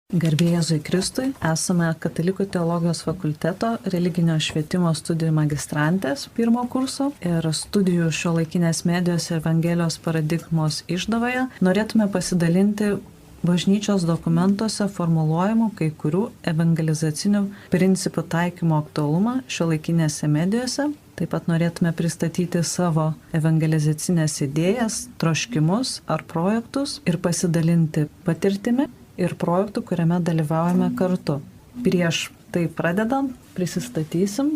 Garbė Jėzui Kristui, esame Katalikų teologijos fakulteto religinio švietimo studijų magistrantės pirmo kurso ir studijų šiuolaikinės medijos ir Evangelijos paradigmos išdavoje norėtume pasidalinti bažnyčios dokumentuose formuluojamų kai kurių evangelizacinių principų taikymo aktualumą šiuolaikinėse medijose. Taip pat norėtume pristatyti savo evangelizacinės idėjas, troškimus ar projektus ir pasidalinti patirtimi ir projektų, kuriame dalyvaujame kartu. Prieš tai pradedant, prisistatysim.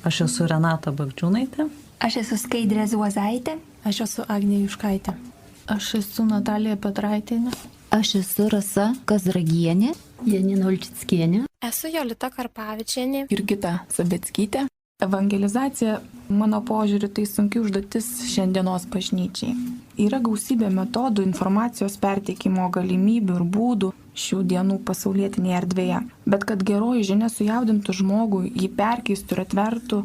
Aš esu Renata Bagdžiūnaitė. Aš esu Skaidrė Zuozaitė. Aš esu Agnė Juškaitė. Aš esu Natalija Petraitienė. Aš esu Rasa Kazragienė. Janina Ulčickienė. Esu Jolita Karpavičienė. Jurgita Sabeckytė. Evangelizacija, mano požiūriu, tai sunki užduotis šiandienos bažnyčiai. Yra gausybė metodų, informacijos perteikimo galimybių ir būdų šių dienų pasaulietinėje erdvėje. Bet kad geroji žinia sujaudintų žmogų, jį perkeistų ir atvertų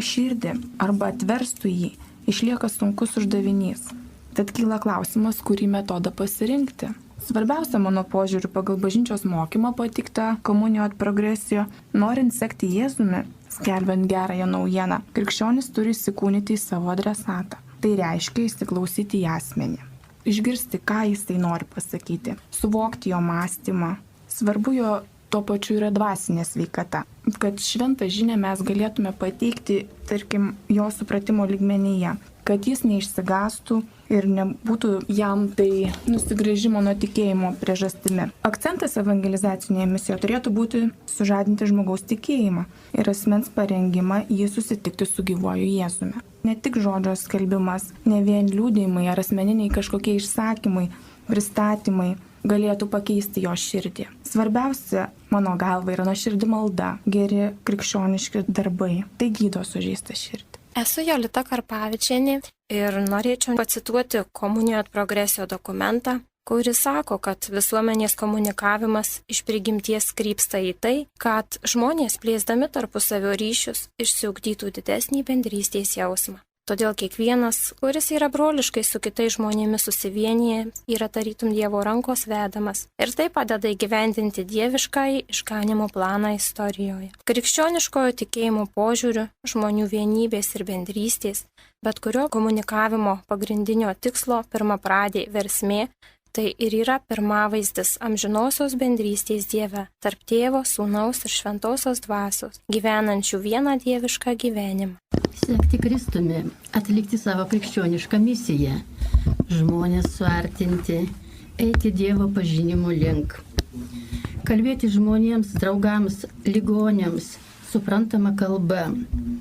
širdį arba atverstų jį, išlieka sunkus uždavinys. Tad kyla klausimas, kurį metodą pasirinkti. Svarbiausia mano požiūriu pagal bažnyčios mokymą patiktą komunijo ad progresio, norint sekti Jėzumi, skelbiant gerąją naujieną, krikščionis turi įsikūnyti į savo adresatą. Tai reiškia įsiklausyti į asmenį, išgirsti, ką jisai nori pasakyti, suvokti jo mąstymą. Svarbu jo tuo pačiu yra dvasinė sveikata, kad šventą žinią mes galėtume pateikti, tarkim, jo supratimo lygmenyje, kad jis neišsigastų ir nebūtų jam tai nusigręžimo nuo tikėjimo priežastimi. Akcentas evangelizacinėje misijoje turėtų būti sužadinti žmogaus tikėjimą ir asmens parengimą jį susitikti su gyvuoju Jėzumi. Ne tik žodžio skelbimas, ne vien liūdėjimai ar asmeniniai kažkokie išsakymai, pristatymai galėtų pakeisti jo širdį. Svarbiausia, mano galva, yra nuoširdi malda, geri krikščioniški darbai. Tai gydo sužeistą širdį. Esu Jolita Karpavičienė ir norėčiau pacituoti komunijo ad progresio dokumentą, kuris sako, kad visuomenės komunikavimas iš prigimties krypsta į tai, kad žmonės plėsdami tarpusavio ryšius išsiugdytų didesnį bendrystės jausmą. Todėl kiekvienas, kuris yra broliškai su kitais žmonėmis susivienyje, yra tarytum Dievo rankos vedamas ir tai padeda įgyvendinti dieviškąjį išganimo planą istorijoje. Krikščioniškojo tikėjimo požiūriu, žmonių vienybės ir bendrystės, bet kurio komunikavimo pagrindinio tikslo pirmapradė versmė, tai ir yra pirmavaizdis amžinosios bendrystės Dieve, tarp Tėvo, Sūnaus ir Šventosios Dvasios, gyvenančių vieną dievišką gyvenimą. Sekti Kristumi, atlikti savo krikščionišką misiją, žmonės suartinti, eiti Dievo pažinimo link, kalbėti žmonėms, draugams, ligoniams, suprantama kalba.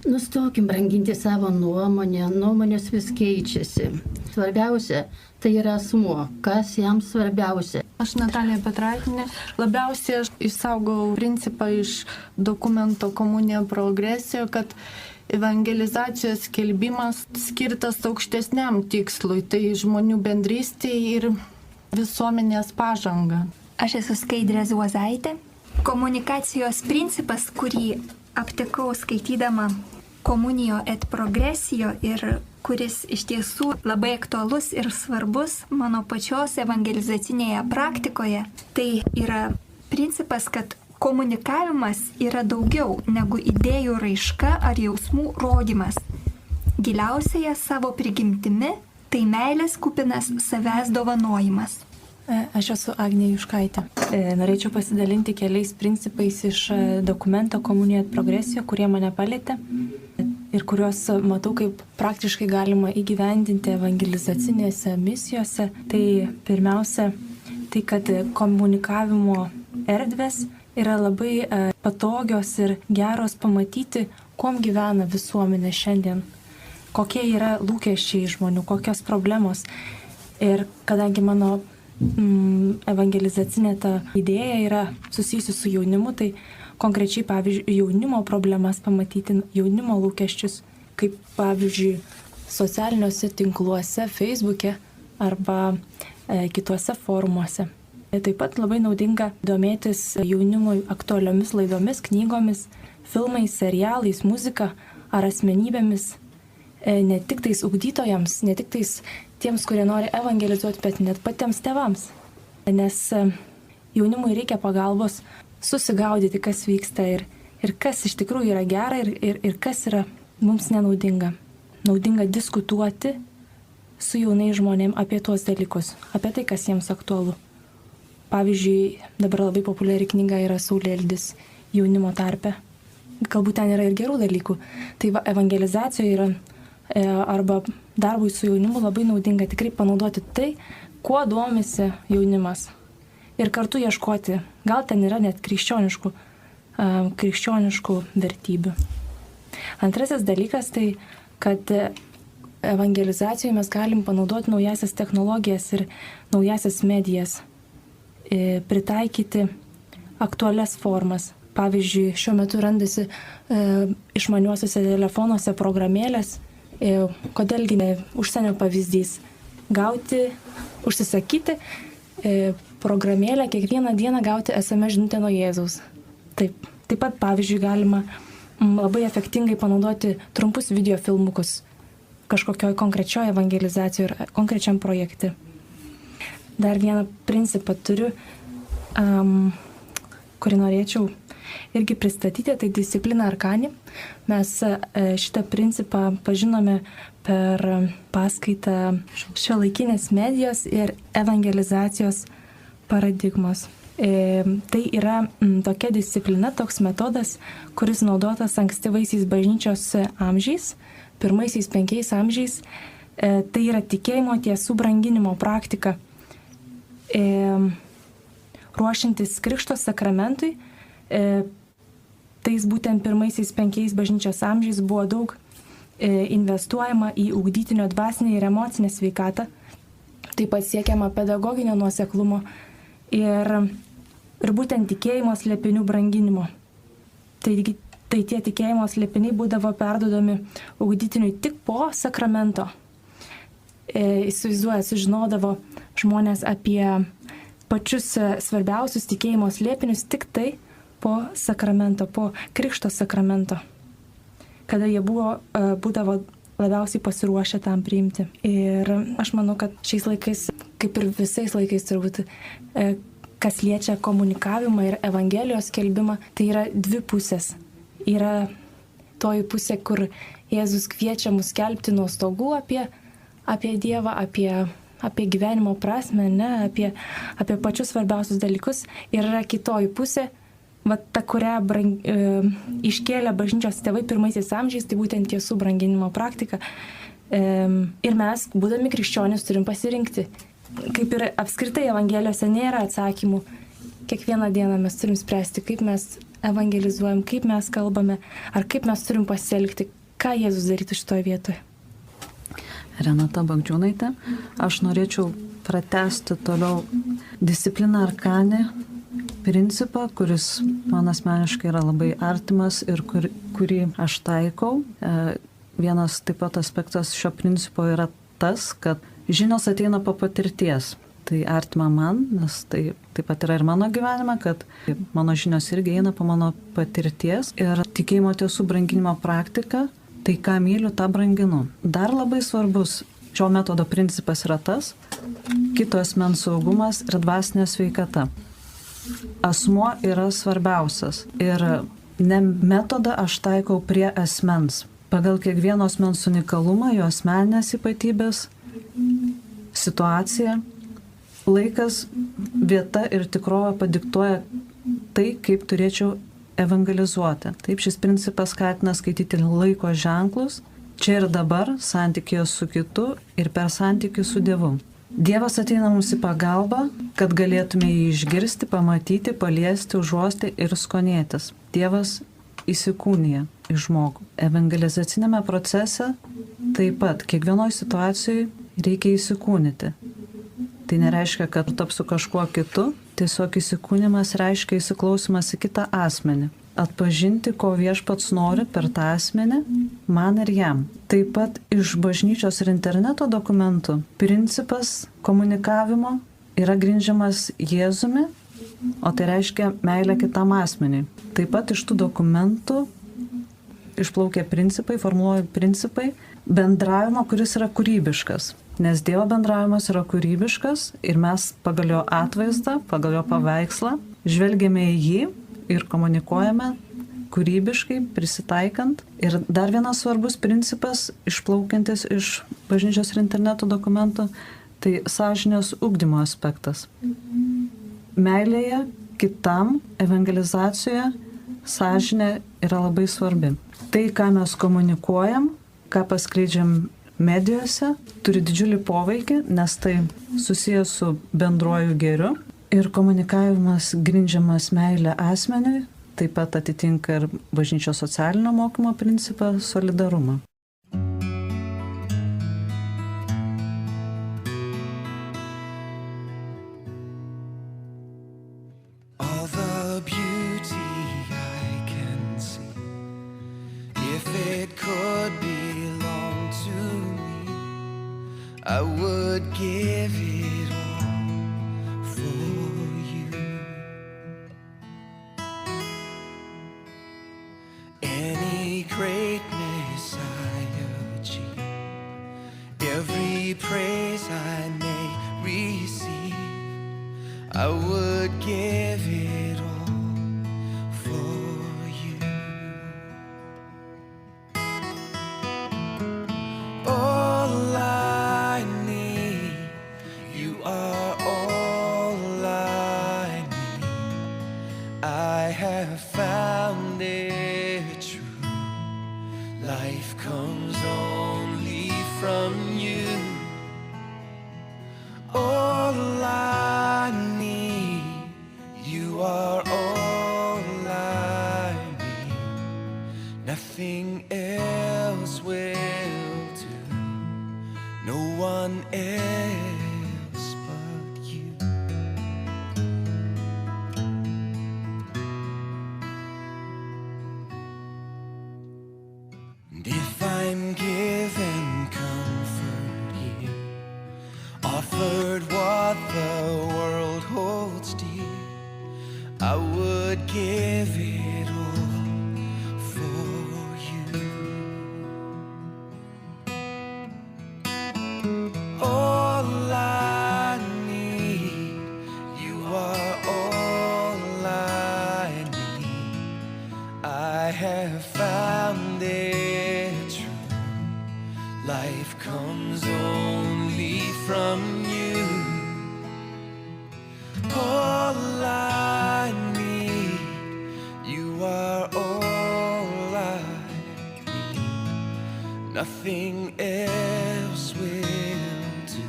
Nustokim branginti savo nuomonę, nuomonės vis keičiasi. Svarbiausia, tai yra asmuo, kas jam svarbiausia. Aš Natalija Petraitienė. Labiausiai aš išsaugau principą iš dokumento komunijo ad progresio, kad evangelizacijos skelbimas skirtas aukštesniam tikslui, tai žmonių bendrystė ir visuomenės pažanga. Aš esu Skaidrė Zuozaitė. Komunikacijos principas, kurį aptikau skaitydama komunijo ad progresio ir kuris iš tiesų labai aktualus ir svarbus mano pačios evangelizacinėje praktikoje, tai yra principas, kad komunikavimas yra daugiau negu idėjų raiška ar jausmų rodymas. Giliausiaje savo prigimtimi tai meilės kupinas savęs dovanojimas. Aš esu Agnė Juškaitė. Norėčiau pasidalinti keliais principais iš dokumento komunijo ad progresio, kurie mane palietė ir kuriuos matau, kaip praktiškai galima įgyvendinti evangelizacinėse misijose. Tai pirmiausia, tai kad komunikavimo erdvės yra labai patogios ir geros pamatyti, kuom gyvena visuomenė šiandien, kokie yra lūkesčiai žmonių, kokios problemos. Ir kadangi mano evangelizacinė ta idėja yra susijusi su jaunimu, tai konkrečiai, pavyzdžiui, jaunimo problemas pamatyti, jaunimo lūkesčius, kaip, pavyzdžiui, socialiniuose tinkluose, Facebook'e arba kituose forumuose. Taip pat labai naudinga domėtis jaunimui aktualiomis laidomis, knygomis, filmais, serialais, muzika ar asmenybėmis, ne tik tais ugdytojams, ne tik tais tiems, kurie nori evangelizuoti, bet net patiems tėvams. Nes jaunimui reikia pagalbos susigaudyti, kas vyksta ir kas iš tikrųjų yra gera ir kas yra mums nenaudinga. Naudinga diskutuoti su jaunais žmonėm apie tuos dalykus, apie tai, kas jiems aktualu. Pavyzdžiui, dabar labai populiari knyga yra Saulėlydis jaunimo tarpe. Galbūt ten yra ir gerų dalykų. Tai evangelizacijoje yra arba darbui su jaunimu labai naudinga tikrai panaudoti tai, kuo domisi jaunimas. Ir kartu ieškoti, gal ten yra net krikščioniškų vertybių. Antrasis dalykas tai, kad evangelizacijoje mes galim panaudoti naujasias technologijas ir naujasias medijas, pritaikyti aktualias formas. Pavyzdžiui, šiuo metu randasi išmaniuosiuose telefonuose programėlės. Kodėlgi ne užsienio pavyzdys? Užsisakyti programėlę, kiekvieną dieną gauti SMS žinutę nuo Jėzaus. Taip pat, pavyzdžiui, galima labai efektingai panaudoti trumpus video filmukus kažkokioje konkrečioje evangelizacijoje ir konkrečiam projekte. Dar vieną principą turiu, kurį norėčiau irgi pristatyti, tai disciplina arkani. Mes šitą principą pažinome per paskaitą Šiuolaikinės medijos ir evangelizacijos paradigmos. Tai yra tokia disciplina, toks metodas, kuris naudotas ankstyvaisiais bažnyčios amžiais, pirmaisiais 5 amžiais. Tai yra tikėjimo tiesų branginimo praktika. Ruošiantis Krikšto sakramentui, tais būtent pirmaisiais 5 bažnyčios amžiais buvo daug investuojama į ugdytinio dvasinę ir emocinę sveikatą, taip pat siekiama pedagoginio nuoseklumo ir būtent tikėjimo slėpinių branginimo. Tai tie tikėjimo slėpiniai būdavo perduodami ugdytiniui tik po sakramento. Sužinodavo žmonės apie pačius svarbiausius tikėjimo slėpinius tik tai po sakramento, po Krikšto sakramento, kada jie būdavo labiausiai pasiruošę tam priimti. Ir aš manau, kad šiais laikais, kaip ir visais laikais turbūt, kas liečia komunikavimą ir evangelijos skelbimą, tai yra dvi pusės. Yra toji pusė, kur Jėzus kviečia mus skelbti nuo stogų apie Dievą, apie gyvenimo prasmę, apie pačius svarbiausius dalykus. Ir yra kitoji pusė, ta, kurią iškėlė bažnyčios tėvai pirmaisiais amžiais, tai būtent tiesų branginimo praktika. Ir mes, būdami krikščionys, turim pasirinkti. Kaip ir apskritai evangelijose nėra atsakymų. Kiekvieną dieną mes turim spręsti, kaip mes evangelizuojam, kaip mes kalbame, ar kaip mes turim pasielgti, ką Jėzus darytų šitoje vietoje. Renata Bagdžiūnaitė, aš norėčiau pratęsti toliau discipliną arkani principą, kuris man asmeniškai yra labai artimas ir kurį aš taikau. Vienas taip pat aspektas šio principo yra tas, kad žinios ateina po patirties. Tai artima man, nes tai taip pat yra ir mano gyvenime, kad mano žinios irgi eina po mano patirties. Ir tikėjimo tiesų branginimo praktika, tai ką myliu, tą branginu. Dar labai svarbus šio metodo principas yra tas, kito asmens saugumas ir dvasinė sveikata. Asmuo yra svarbiausias ir ne metodą aš taikau prie asmens. Pagal kiekvieno asmens unikalumą, jo asmeninės ypatybės, situacija, laikas, vieta ir tikrovė padiktuoja tai, kaip turėčiau evangelizuoti. Taip, šis principas skatina skaityti laiko ženklus, čia ir dabar, santykėje su kitu ir per santykį su Dievu. Dievas ateina mums į pagalbą, kad galėtume jį išgirsti, pamatyti, paliesti, užuosti ir skonėtis. Dievas įsikūnija į žmogų. Evangelizacinėme procese taip pat kiekvienoje situacijoje reikia įsikūnyti. Tai nereiškia, kad tapsiu kažkuo kitu, tiesiog įsikūnimas reiškia įsiklausimas į kitą asmenį. Atpažinti, ko Viešpats nori per tą asmenį, man ir jam. Taip pat iš bažnyčios ir interneto dokumentų principas komunikavimo yra grindžiamas Jėzumi, o tai reiškia meilę kitam asmeniui. Taip pat iš tų dokumentų išplaukia principai, formuluoja principai bendravimo, kuris yra kūrybiškas. Nes Dievo bendravimas yra kūrybiškas ir mes pagal jo atvaizdą, pagal jo paveikslą žvelgiame į jį ir komunikuojame kūrybiškai, prisitaikant. Ir dar vienas svarbus principas, išplaukiantis iš bažnyčios ir interneto dokumentų, tai sąžinės ugdymo aspektas. Meilėje kitam, evangelizacijoje sąžinė yra labai svarbi. Tai, ką mes komunikuojam, ką paskleidžiam medijose, turi didžiulį poveikį, nes tai susijęs su bendruoju gėriu ir komunikavimas grindžiamas meilė asmeniui taip pat atitinka ir bažnyčios socialinio mokymo principą solidarumą. All the beauty I can see, if it could belong to me, I would give it all for you. Any greatness I achieve, every praise I may receive, I would give it all for you. All I need, you are all I need. I have found it true. Life comes only from you. All I need, you are all I need. Nothing else will do, no one else but you. And if I'm given comfort here, offered what the world holds dear, I would give it all for you. All I need, you are all I need. I have found it true. Life comes only from you. All I need, you are all I need. Nothing else will do,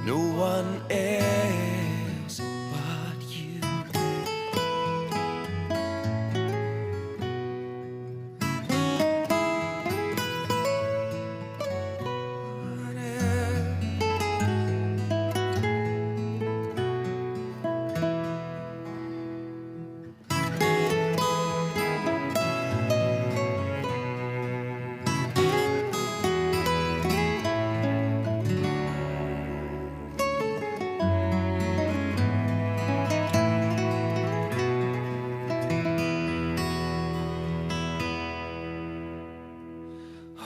no one else but you.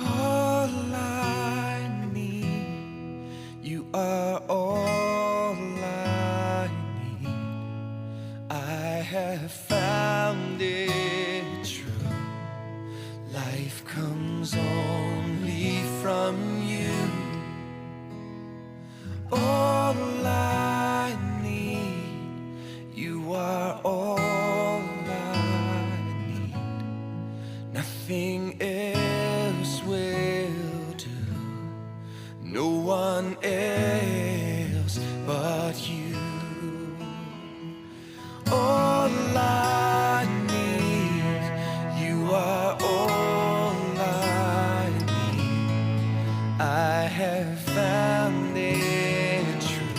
All I need, you are all I need. I have found it true. Life comes only from you. All I need, you are all I need. Nothing else will do, no one else but you. All I need, you are all I need. I have found it true.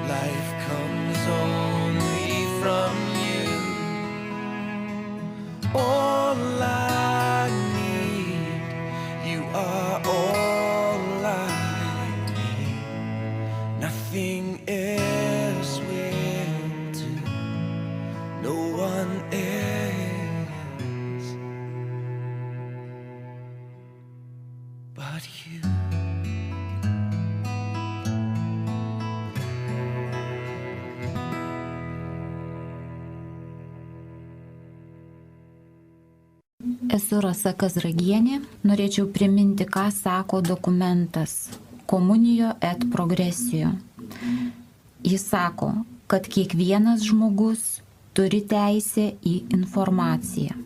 Life comes only from you. All I need, you are all I need. Nothing else will do, no one else but you. Esu Rasa Kazragienė. Norėčiau priminti, ką sako dokumentas Communio et Progressio. Jis sako, kad kiekvienas žmogus turi teisę į informaciją.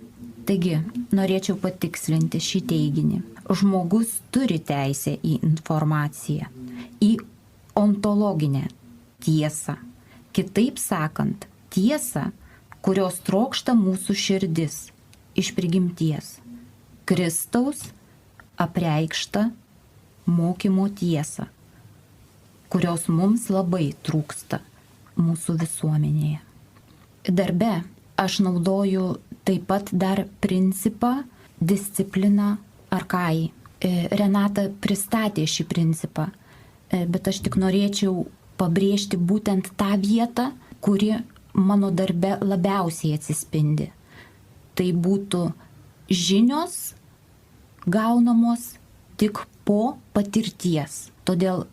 Taigi, norėčiau patikslinti šį teiginį. Žmogus turi teisę į informaciją, į ontologinę tiesą. Kitaip sakant, tiesą, kurios trokšta mūsų širdis iš prigimties. Kristaus apreikšta mokymo tiesą, kurios mums labai trūksta mūsų visuomenėje. Darbe aš naudoju taip pat dar principą disciplina arkai. Renata pristatė šį principą, bet aš tik norėčiau pabrėžti būtent tą vietą, kuri mano darbe labiausiai atsispindi. Tai būtų žinios gaunamos tik po patirties. Todėl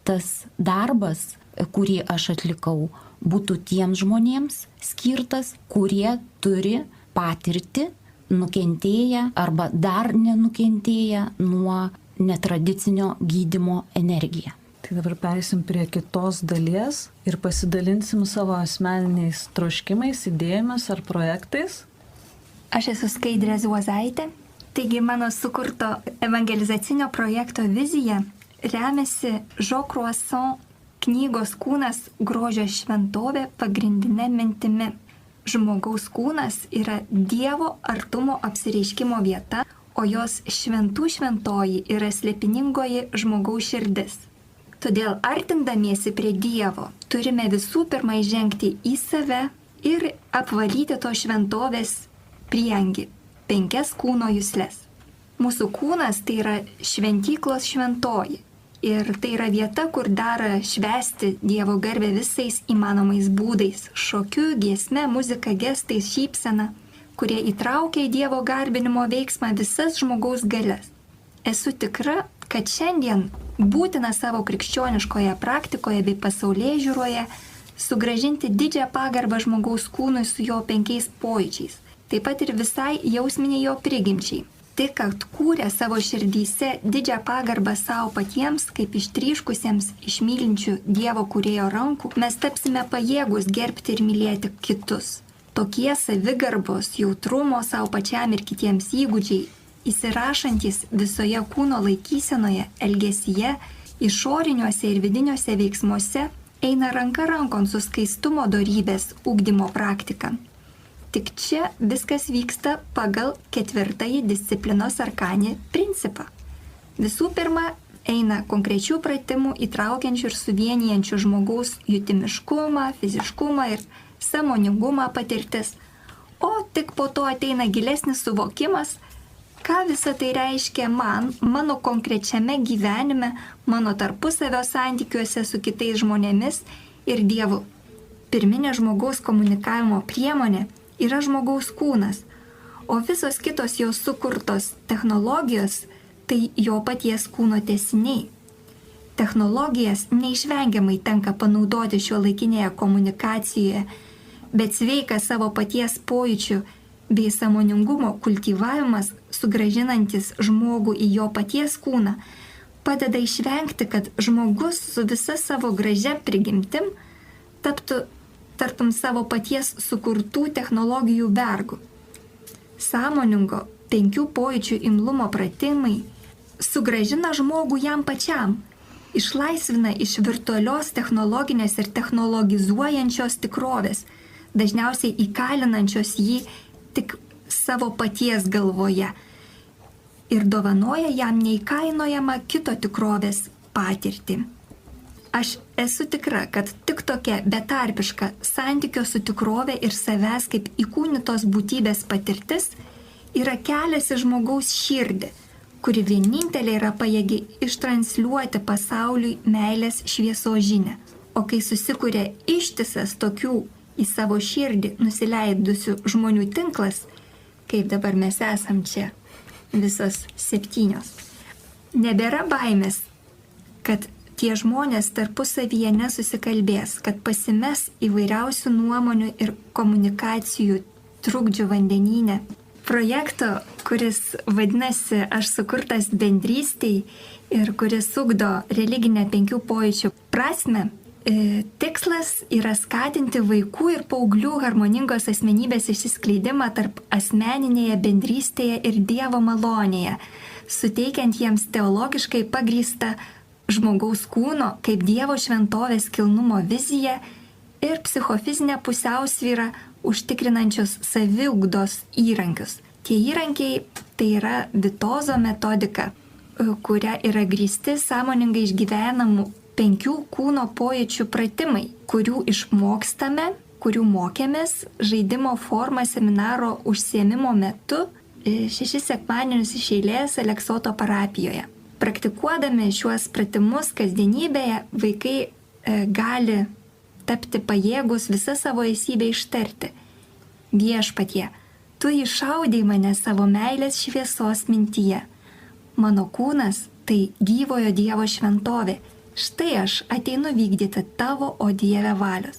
tas darbas, kurį aš atlikau, būtų tiems žmonėms skirtas, kurie turi patirti, nukentėję arba dar nenukentėję nuo netradicinio gydymo energiją. Tai dabar pereisim prie kitos dalies ir pasidalinsim savo asmeniniais troškimais, idėjomis ar projektais. Aš esu Skaidrė Zuozaitė, taigi mano sukurto evangelizacinio projekto vizija remiasi Jean Croissant knygos Kūnas grožio šventovė pagrindinė mintimi. Žmogaus kūnas yra Dievo artumo apsireiškimo vieta, o jos šventų šventoji yra slėpiningoji žmogaus širdis. Todėl artindamiesi prie Dievo turime visų pirma įžengti į save ir apvalyti to šventovės prieangį, 5 kūno jusles. Mūsų kūnas tai yra šventyklos šventoji ir tai yra vieta, kur dera švęsti Dievo garbę visais įmanomais būdais - šokiu, giesme, muzika, gestais, šypsena, kurie įtraukia į Dievo garbinimo veiksmą visas žmogaus galias. Esu tikra, kad šiandien būtina savo krikščioniškoje praktikoje bei pasaulėžiūroje sugrąžinti didžią pagarbą žmogaus kūnui su jo 5 pojūčiais. Taip pat ir visai jausminiai jo prigimčiai. Tik, kad kūrė savo širdyse didžią pagarbą savo patiems, kaip ištryškusiems iš mylinčių Dievo kūrėjo rankų, mes tapsime pajėgus gerbti ir mylėti kitus. Tokie savigarbos, jautrumo savo pačiam ir kitiems įgūdžiai, įsirašantis visoje kūno laikysenoje, elgesyje, išoriniuose ir vidiniuose veiksmuose, eina ranka rankon su skaistumo dorybės ugdymo praktika. Tik čia viskas vyksta pagal 4 disciplinos arkanį principą. Visų pirma, eina konkrečių pratimų įtraukiančių ir suvienijančių žmogaus jutimiškumą, fiziškumą ir sąmoningumą patirtis, o tik po to ateina gilesnis suvokimas, ką visa tai reiškia man, mano konkrečiame gyvenime, mano tarpusavio santykiuose su kitais žmonėmis ir Dievu. Pirminė žmogaus komunikavimo priemonė yra žmogaus kūnas, o visos kitos jo sukurtos technologijos tai jo paties kūno tęsiniai. Technologijas neišvengiamai tenka panaudoti šiuolaikinėje komunikacijoje, bet sveikas savo paties pojūčių bei sąmoningumo kultivavimas, sugrąžinantis žmogų į jo paties kūną, padeda išvengti, kad žmogus su visa savo gražia prigimtim taptų tartum savo paties sukurtų technologijų vergu. Sąmoningo 5 pojūčių imlumo pratimai sugrąžina žmogų jam pačiam, išlaisvina iš virtualios technologinės ir technologizuojančios tikrovės, dažniausiai įkalinančios jį tik savo paties galvoje ir dovanoja jam neįkainojamą kito tikrovės patirtį. Aš esu tikra, kad tik tokia betarpiška santykio su tikrove ir savęs kaip įkūnytos būtybės patirtis yra kelias į žmogaus širdį, kuri vienintelė yra pajėgi ištransliuoti pasauliui meilės šviesos žinią. O kai susikuria ištisas tokių į savo širdį nusileidusių žmonių tinklas, kaip dabar mes esam čia, visos 7, nebėra baimės, kad tie žmonės tarpusavyje nesusikalbės, kad pasimes įvairiausių nuomonių ir komunikacijų trukdžių vandenyne, projekto, kuris vadinasi Aš sukurtas bendrystei ir kuris ugdo religinę 5 pojūčių prasmę, tikslas yra skatinti vaikų ir paauglių harmoningos asmenybės išsiskleidimą tarp asmeninėje bendrystėje ir Dievo malonėje, suteikiant jiems teologiškai pagrįstą žmogaus kūno kaip Dievo šventovės kilnumo viziją ir psichofizinę pusiausvyrą užtikrinančius saviugdos įrankius. Tie įrankiai tai yra Vitozo metodika, kuria yra grįsti sąmoningai išgyvenamų 5 kūno pojūčių pratimai, kurių išmokstame, kurių mokėmės žaidimo forma seminaro užsiėmimo metu 6 sekmadienius iš eilės Aleksoto parapijoje. Praktikuodami šiuos pratimus kasdienybėje, vaikai gali tapti pajėgus visą savo esybę ištarti. Viešpatie, tu išaudei mane savo meilės šviesos mintyje. Mano kūnas tai gyvojo Dievo šventovė. Štai aš ateinu vykdyti tavo, o Dieve, valios.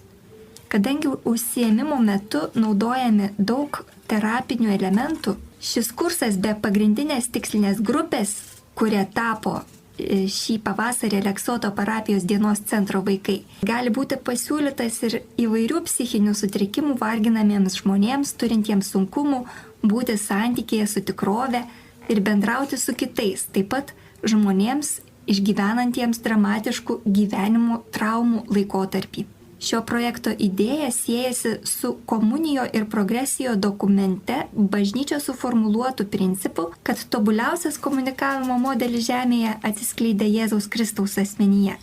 Kadangi užsiėmimo metu naudojami daug terapinių elementų, šis kursas be pagrindinės tikslinės grupės, kurie tapo šį pavasarį Aleksoto parapijos dienos centro vaikai, gali būti pasiūlytas ir įvairių psichinių sutrikimų varginamiems žmonėms, turintiems sunkumų būti santykėje su tikrove ir bendrauti su kitais, taip pat žmonėms išgyvenantiems dramatiškų gyvenimo traumų laikotarpį. Šio projekto idėja siejasi su komunijo ir progresijo dokumente bažnyčios suformuluotų principų, kad tobuliausias komunikavimo modelis žemėje atsiskleidė Jėzaus Kristaus asmenyje,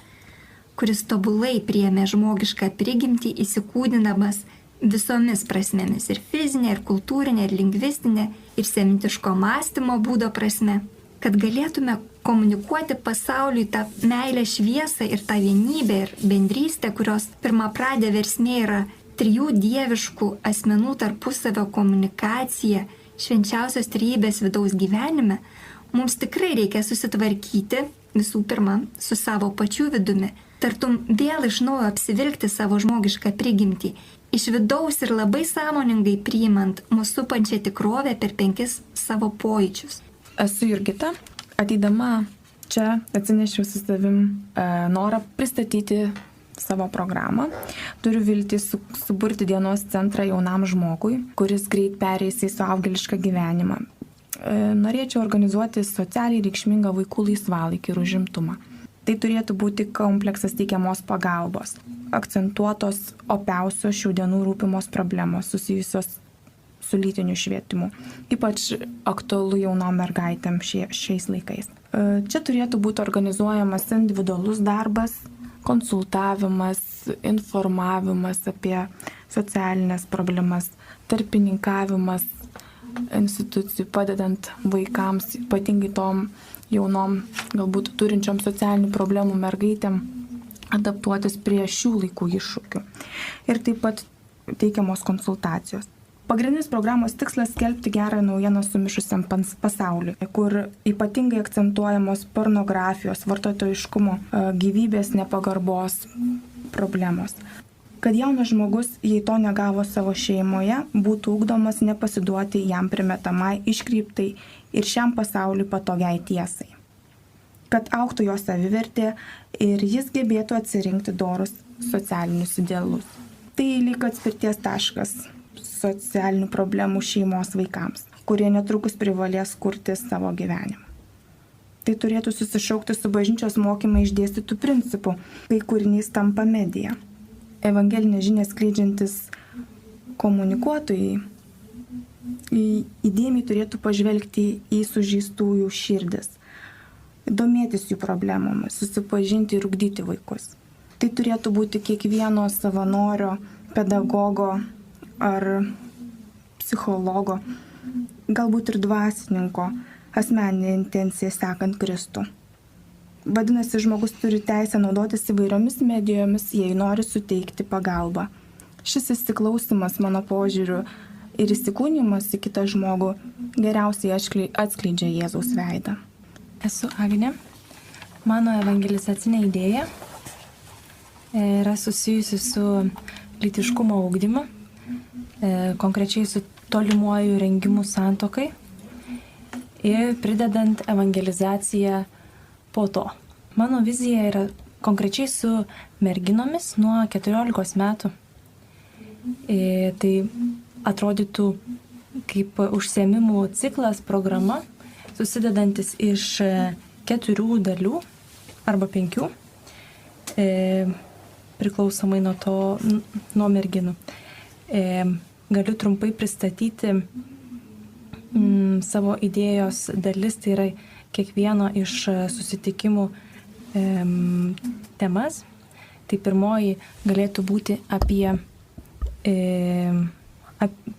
kuris tobulai priėmė žmogišką prigimtį įsikūdinamas visomis prasmėmis ir fizinė, ir kultūrinė, ir lingvistinė, ir semitiško mąstymo būdo prasme, kad galėtume komunikuoti pasauliui tą meilę šviesą ir tą vienybę ir bendrystę, kurios pirmapradė versmė yra 3 dieviškų asmenų tarpusavio komunikacija švenčiausios trejybės vidaus gyvenime, mums tikrai reikia susitvarkyti visų pirma su savo pačių vidumi, tartum vėl iš naujo apsivilkti savo žmogišką prigimtį, iš vidaus ir labai sąmoningai priimant mūsų supančią tikrovę per 5 savo pojūčius. Esu Jurgita. Ateidama čia atsinešiau su savim norą pristatyti savo programą. Turiu viltį suburti dienos centrą jaunam žmogui, kuris greit pereis į suaugėlišką gyvenimą. Norėčiau organizuoti socialiai reikšmingą vaikų laisvalaikį ir užimtumą. Tai turėtų būti kompleksas teikiamos pagalbos, akcentuotos opiausios šių dienų rūpimos problemos susijusios su lytiniu švietimu. Ypač aktualu jaunom mergaitėm šiais laikais. Čia turėtų būti organizuojamas individualus darbas, konsultavimas, informavimas apie socialinės problemas, tarpininkavimas institucijų, padedant vaikams, ypatingai tom jaunom, galbūt turinčiom socialinių problemų mergaitėm, adaptuotis prie šių laikų iššūkių. Ir taip pat teikiamos konsultacijos. Pagrindinis programos tikslas skelbti gerą naujieną sumišusiam pasauliui, kur ypatingai akcentuojamos pornografijos, vartotojiškumo, gyvybės nepagarbos problemos. Kad jaunas žmogus, jei to negavo savo šeimoje, būtų ugdomas nepasiduoti jam primetamai, iškreiptai ir šiam pasauliui patogiai tiesai. Kad augtų jo savivertė ir jis gebėtų atsirinkti dorus socialinius idealus. Tai lyg atspirties taškas socialinių problemų šeimos vaikams, kurie netrukus privalės kurti savo gyvenimą. Tai turėtų susišaukti su bažnyčios mokymai išdėstytų principų, kai kūrinys tampa medija. Evangelinė žinia skleidžiantis komunikuotojai įdėmiai turėtų pažvelgti į sužeistųjų širdis, domėtis jų problemomis, susipažinti ir ugdyti vaikus. Tai turėtų būti kiekvieno savanorio, pedagogo ar psichologo, galbūt ir dvasininko asmeninė intencija sekant Kristų. Vadinasi, žmogus turi teisę naudotis įvairiomis medijomis, jei nori suteikti pagalbą. Šis įsiklausimas, mano požiūriu, ir įsikūnimas į kitą žmogų geriausiai atskleidžia Jėzaus veidą. Esu Agnė. Mano evangelizacinė idėja yra susijusi su lytiškumo ugdymu konkrečiai su tolimuoju rengimu santuokai ir pridedant evangelizaciją po to. Mano vizija yra konkrečiai su merginomis nuo 14 metų. Tai atrodytų kaip užsiėmimų ciklas, programa, susidedantis iš 4 dalių arba 5, priklausomai nuo merginų. Galiu trumpai pristatyti savo idėjos dalis, tai yra kiekvieno iš susitikimų temas. Tai pirmoji galėtų būti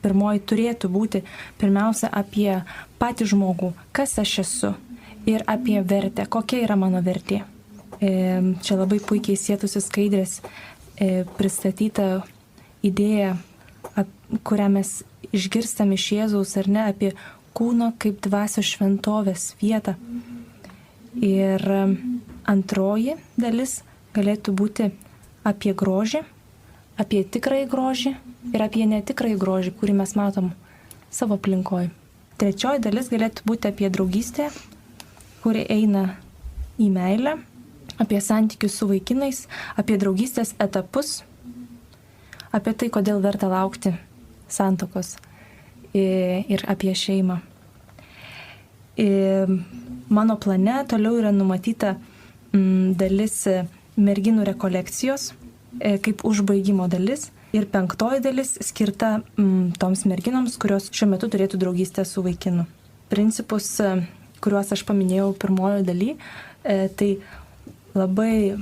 pirmoji turėtų būti pirmiausia apie patį žmogų, kas aš esu ir apie vertę, kokia yra mano vertė. Čia labai puikiai sėtusi skaidrės pristatyta idėja, kurią mes išgirstam iš Jėzaus, ar ne, apie kūno kaip dvasios šventovės vietą. Ir antroji dalis galėtų būti apie grožį, apie tikrąjį grožį ir apie netikrąjį grožį, kurį mes matom savo aplinkoje. Trečioji dalis galėtų būti apie draugystę, kuri eina į meilę, apie santykius su vaikinais, apie draugystės etapus, apie tai, kodėl verta laukti santuokos ir apie šeimą. Mano plane toliau yra numatyta dalis merginų rekolekcijos, kaip užbaigimo dalis, ir 5 dalis skirta toms merginoms, kurios šiuo metu turėtų draugystę su vaikinu. Principus, kuriuos aš paminėjau pirmojo daly, tai labai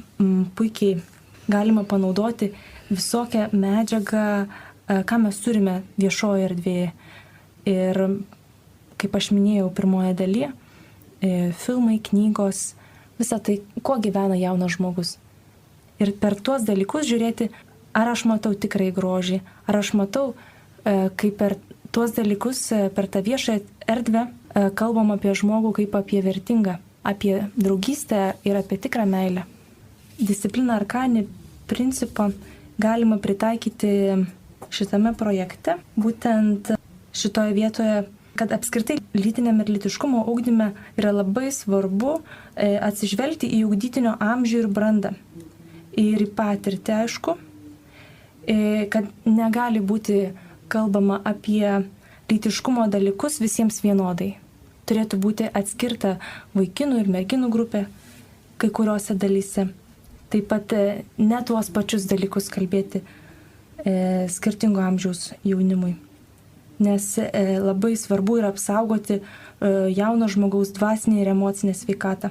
puikiai galima panaudoti visokią medžiagą, ką mes turime viešoje erdvėje. Ir kaip aš minėjau pirmoje dalyje, filmai, knygos, visą tai, kuo gyvena jaunas žmogus. Ir per tuos dalykus žiūrėti, ar aš matau tikrai grožį, ar aš matau, kaip per tuos dalykus, per tą viešą erdvę kalbam apie žmogų kaip apie vertingą, apie draugystę ir apie tikrą meilę. Discipliną arkanį principą galima pritaikyti šitame projekte, būtent šitoje vietoje, kad apskritai lytiniam ir lytiškumo ugdyme yra labai svarbu atsižvelgti į ugdytinio amžių ir brandą. Ir į patirtį, aišku, kad negali būti kalbama apie lytiškumo dalykus visiems vienodai. Turėtų būti atskirta vaikinų ir merginų grupė kai kuriuose dalyse. Taip pat ne tuos pačius dalykus kalbėti skirtingo amžiaus jaunimui. Nes labai svarbu yra apsaugoti jauno žmogaus dvasinę ir emocinę sveikatą.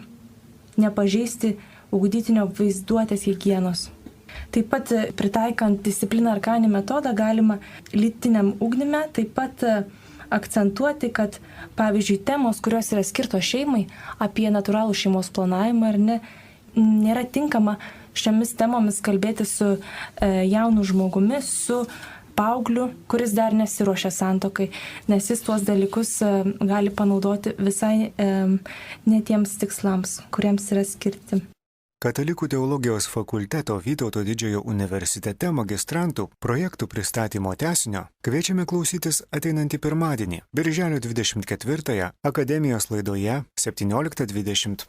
Nepažeisti ugdytinio vaizduotės higienos. Taip pat pritaikant discipliną arkanį metodą galima lytiniam ugdyme taip pat akcentuoti, kad pavyzdžiui temos, kurios yra skirtos šeimai, apie natūralų šeimos planavimą ar ne, nėra tinkama šiomis temomis kalbėti su jaunu žmogumi, su paaugliu, kuris dar nesiruošia santuokai, nes jis tuos dalykus gali panaudoti visai netiems tikslams, kuriems yra skirti. Katalikų teologijos fakulteto Vytauto Didžiojo universitete magistrantų projektų pristatymo tęsinio kviečiame klausytis ateinantį pirmadienį, birželio 24-ąją akademijos laidoje 17:20.